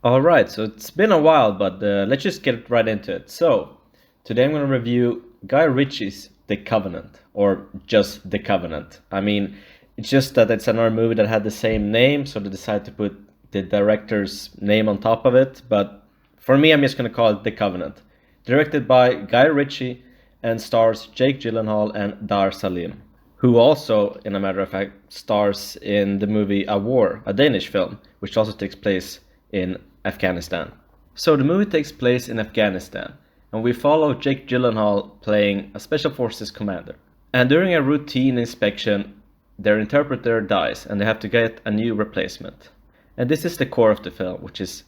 Alright, so it's been a while, but let's just get right into it. So, today I'm going to review Guy Ritchie's The Covenant, or just The Covenant. I mean, it's just that it's another movie that had the same name, so they decided to put the director's name on top of it, but for me, I'm just going to call it The Covenant. Directed by Guy Ritchie and stars Jake Gyllenhaal and Dar Salim, who also, in a matter of fact, stars in the movie A War, a Danish film, which also takes place in Afghanistan. So the movie takes place in Afghanistan, and we follow Jake Gyllenhaal playing a special forces commander. And during a routine inspection, their interpreter dies, and they have to get a new replacement. And this is the core of the film, which is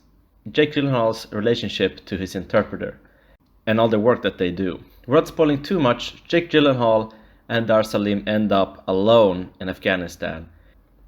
Jake Gyllenhaal's relationship to his interpreter, and all the work that they do. Without spoiling too much, Jake Gyllenhaal and Dar Salim end up alone in Afghanistan,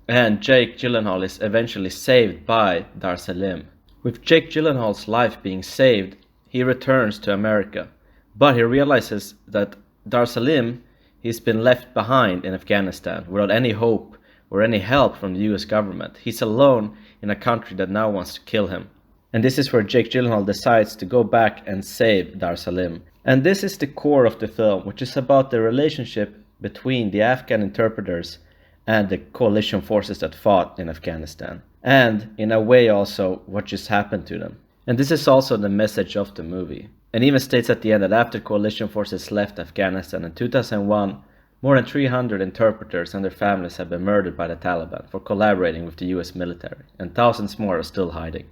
and Jake Gyllenhaal is eventually saved by Dar Salim. With Jake Gyllenhaal's life being saved, he returns to America, but he realizes that Dar Salim, he's been left behind in Afghanistan without any hope or any help from the US government. He's alone in a country that now wants to kill him. And this is where Jake Gyllenhaal decides to go back and save Dar Salim. And this is the core of the film, which is about the relationship between the Afghan interpreters and the coalition forces that fought in Afghanistan. And, in a way, also what just happened to them. And this is also the message of the movie. And even states at the end that after coalition forces left Afghanistan in 2001, more than 300 interpreters and their families have been murdered by the Taliban for collaborating with the US military, and thousands more are still hiding.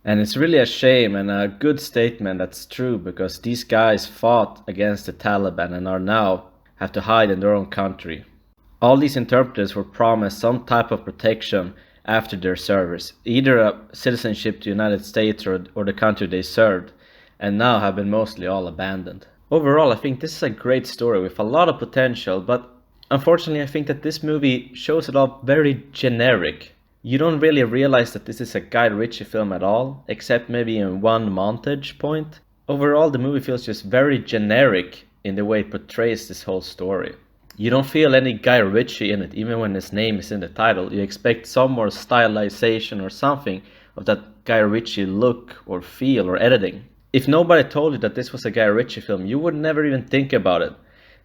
And it's really a shame and a good statement that's true, because these guys fought against the Taliban and are now have to hide in their own country. All these interpreters were promised some type of protection after their service, either a citizenship to the United States or the country they served, and now have been mostly all abandoned. Overall, I think this is a great story with a lot of potential, but unfortunately I think that this movie shows it all very generic. You don't really realize that this is a Guy Ritchie film at all, except maybe in one montage point. Overall, the movie feels just very generic in the way it portrays this whole story. You don't feel any Guy Ritchie in it, even when his name is in the title. You expect some more stylization or something of that Guy Ritchie look or feel or editing. If nobody told you that this was a Guy Ritchie film, you would never even think about it.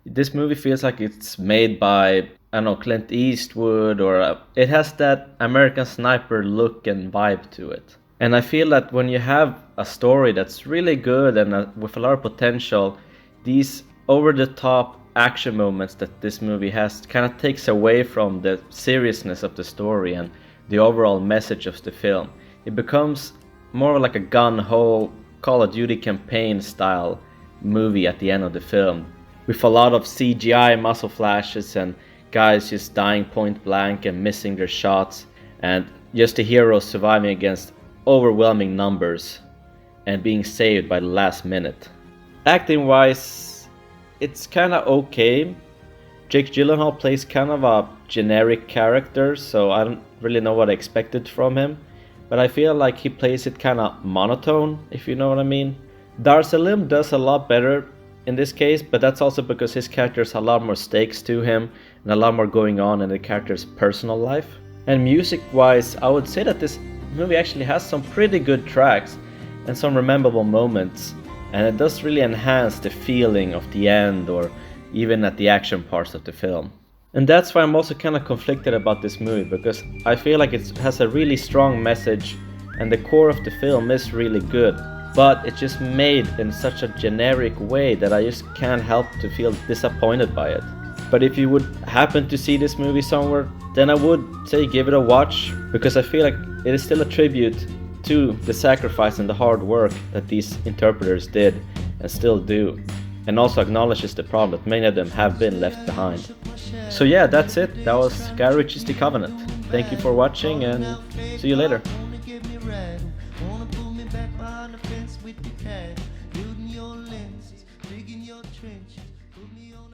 This movie feels like it's made by, I don't know, Clint Eastwood, or it has that American Sniper look and vibe to it. And I feel that when you have a story that's really good and with a lot of potential, these over-the-top action moments that this movie has kind of takes away from the seriousness of the story and the overall message of the film. It becomes more like a gun-ho Call of Duty campaign style movie at the end of the film, with a lot of CGI muscle flashes and guys just dying point blank and missing their shots, and just the heroes surviving against overwhelming numbers and being saved by the last minute. Acting wise, it's kind of okay. Jake Gyllenhaal plays kind of a generic character, so I don't really know what I expected from him, but I feel like he plays it kind of monotone, if you know what I mean. Dar Salim does a lot better in this case, but that's also because his character has a lot more stakes to him and a lot more going on in the character's personal life. And music wise, I would say that this movie actually has some pretty good tracks and some rememberable moments, and it does really enhance the feeling of the end or even at the action parts of the film. And that's why I'm also kind of conflicted about this movie, because I feel like it has a really strong message and the core of the film is really good, but it's just made in such a generic way that I just can't help to feel disappointed by it. But if you would happen to see this movie somewhere, then I would say give it a watch, because I feel like it is still a tribute to the sacrifice and the hard work that these interpreters did and still do, and also acknowledges the problem that many of them have been left behind. So yeah, that's it. That was Guy Ritchie's The Covenant. Thank you for watching, and see you later. Your lenses, digging your trenches, put me on